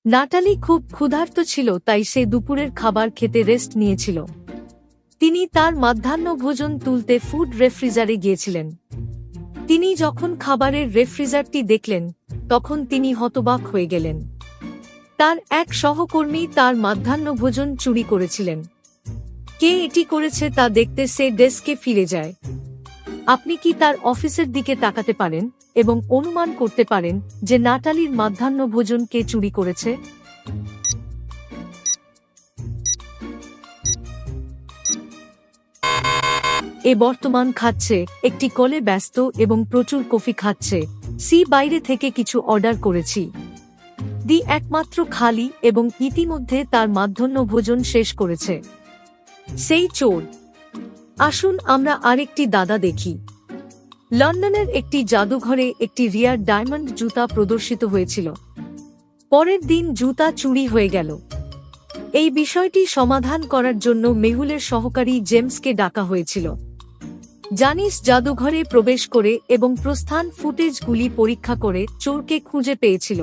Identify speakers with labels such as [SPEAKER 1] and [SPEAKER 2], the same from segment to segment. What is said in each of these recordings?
[SPEAKER 1] Natalie খুব ক্ষুধার্ত ছিল, তাই সে দুপুরের খাবার খেতে রেস্ট নিয়েছিল। তিনি তার মধ্যাহ্নভোজন তুলতে ফুড রেফ্রিজারে গিয়েছিলেন। তিনি যখন খাবারের রেফ্রিজারটি দেখলেন, তখন তিনি হতবাক হয়ে গেলেন। তার এক সহকর্মী তার মধ্যাহ্নভোজন চুরি করেছিলেন। কে এটি করেছে তা দেখতে সে ডেস্কে ফিরে যায়। আপনি কি তার অফিসের দিকে তাকাতে পারেন এবং অনুমান করতে পারেন যে নাটালির মধ্যাহ্নভোজন কে চুরি করেছে? এ বর্তমান খাচ্ছে, একটি কলে ব্যস্ত এবং প্রচুর কফি খাচ্ছে। সি বাইরে থেকে কিছু অর্ডার করেছি। দি একমাত্র খালি এবং ইতিমধ্যে তার মধ্যাহ্নভোজন শেষ করেছে। সেই চোর। আসুন আমরা আরেকটি দাদা দেখি। লন্ডনের একটি জাদুঘরে একটি রিয়ার ডায়মন্ড জুতা প্রদর্শিত হয়েছিল। পরের দিন জুতা চুরি হয়ে গেল। এই বিষয়টি সমাধান করার জন্য মেহুলের সহকারী জেমসকে ডাকা হয়েছিল। জানিস জাদুঘরে প্রবেশ করে এবং প্রস্থান ফুটেজগুলি পরীক্ষা করে চোরকে খুঁজে পেয়েছিল।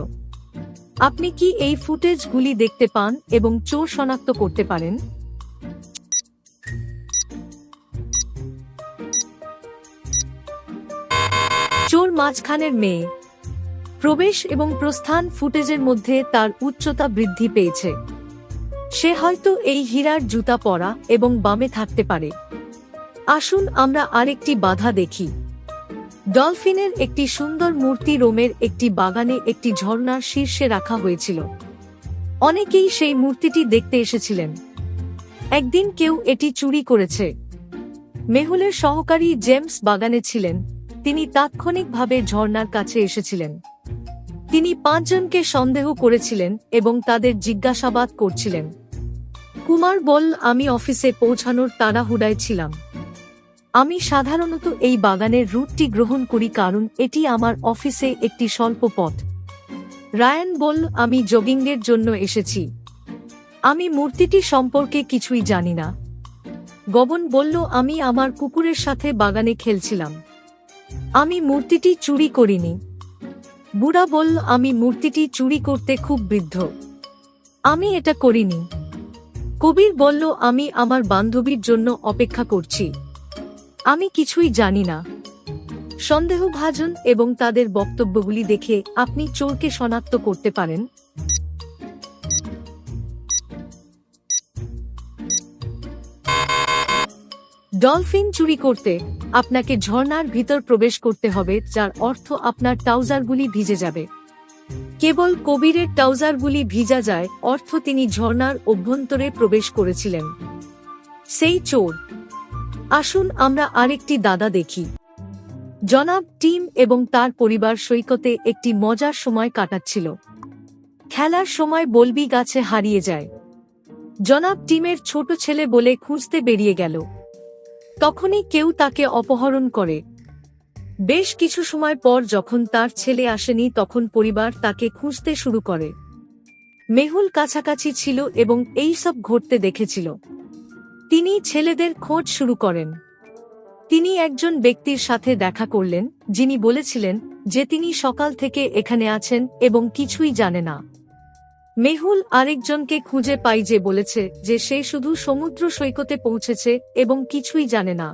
[SPEAKER 1] আপনি কি এই ফুটেজগুলি দেখতে পান এবং চোর শনাক্ত করতে পারেন? চোর মাঝখানের মেয়ে। প্রবেশ এবং প্রস্থান ফুটেজের মধ্যে তার উচ্চতা বৃদ্ধি পেয়েছে। সে হয়তো এই হীরার জুতা পরা এবং বামে থাকতে পারে। আসুন আমরা আরেকটি বাধা দেখি। ডলফিনের একটি সুন্দর মূর্তি রোমের একটি বাগানে একটি ঝর্ণার শীর্ষে রাখা হয়েছিল। অনেকেই সেই মূর্তিটি দেখতে এসেছিলেন। একদিন কেউ এটি চুরি করেছে। মেহুলের সহকারী জেমস বাগানে ছিলেন। তিনি তাৎক্ষণিকভাবে ঝর্ণার কাছে এসেছিলেন। তিনি 5 জনকে সন্দেহ করেছিলেন এবং তাদের জিজ্ঞাসাবাদ করছিলেন। কুমার বলল, আমি অফিসে পৌঁছানোর তাড়াহুড়ায় ছিলাম। আমি সাধারণত এই বাগানের রুটটি গ্রহণ করি কারণ এটি আমার অফিসে একটি স্বল্প পথ। রায়ান বলল, আমি জগিংয়ের জন্য এসেছি। আমি মূর্তিটি সম্পর্কে কিছুই জানি না। গবন বলল, আমি আমার কুকুরের সাথে বাগানে খেলছিলাম। আমি মূর্তিটি চুরি করিনি। বুড়া বলল, আমি মূর্তিটি চুরি করতে খুব বৃদ্ধ। আমি এটা করিনি। কবির বলল, আমি আমার বান্ধবীর জন্য অপেক্ষা করছি। আমি কিছুই জানি না। সন্দেহভাজন এবং তাদের বক্তব্যগুলি দেখে আপনি চোরকে শনাক্ত করতে পারেন। ডলফিন চুরি করতে আপনাকে ঝর্ণার ভিতর প্রবেশ করতে হবে, যার অর্থ আপনার ট্রাউজারগুলি ভিজে যাবে। কেবল কবিরের ট্রাউজারগুলি ভিজা যায়, অর্থ তিনি ঝর্ণার অভ্যন্তরে প্রবেশ করেছিলেন। সেই চোর। আসুন আমরা আরেকটি দাদা দেখি। জনাব টিম এবং তার পরিবার সৈকতে একটি মজার সময় কাটাচ্ছিল। খেলার সময় বলবি গাছে হারিয়ে যায়। জনাব টিমের ছোট ছেলে বলে খুঁজতে বেরিয়ে গেল। তখনই কেউ তাকে অপহরণ করে। বেশ কিছু সময় পর যখন তার ছেলে আসেনি, তখন পরিবার তাকে খুঁজতে শুরু করে। মেহুল কাছাকাছি ছিল এবং এই সব ঘটতে দেখেছিল। তিনি ছেলেদের খোঁজ শুরু করেন। তিনি একজন ব্যক্তির সাথে দেখা করলেন, যিনি বলেছিলেন যে তিনি সকাল থেকে এখানে আছেন এবং কিছুই জানে না। মেহুল আরেকজনকে খুঁজে পাই যে বলেছে যে সে শুধু সমুদ্র সৈকতে পৌঁছেছে এবং কিছুই জানে না।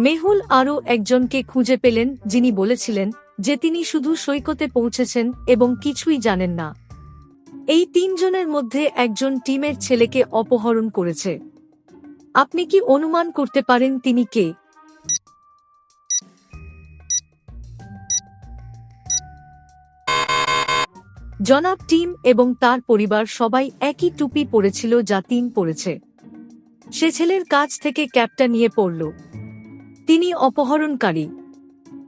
[SPEAKER 1] মেহুল আরও একজনকে খুঁজে পেলেন, যিনি বলেছিলেন যে তিনি শুধু সৈকতে পৌঁছেছেন এবং কিছুই জানেন না। এই 3 জনের মধ্যে একজন টিমের ছেলেকে অপহরণ করেছে। আপনি কি অনুমান করতে পারেন তিনি কে? জনাব টিম এবং তার পরিবার সবাই একই টুপি পরেছিল যা টিম পরেছে। সে ছেলের কাছ থেকে ক্যাপটা নিয়ে পড়ল। তিনি অপহরণকারী।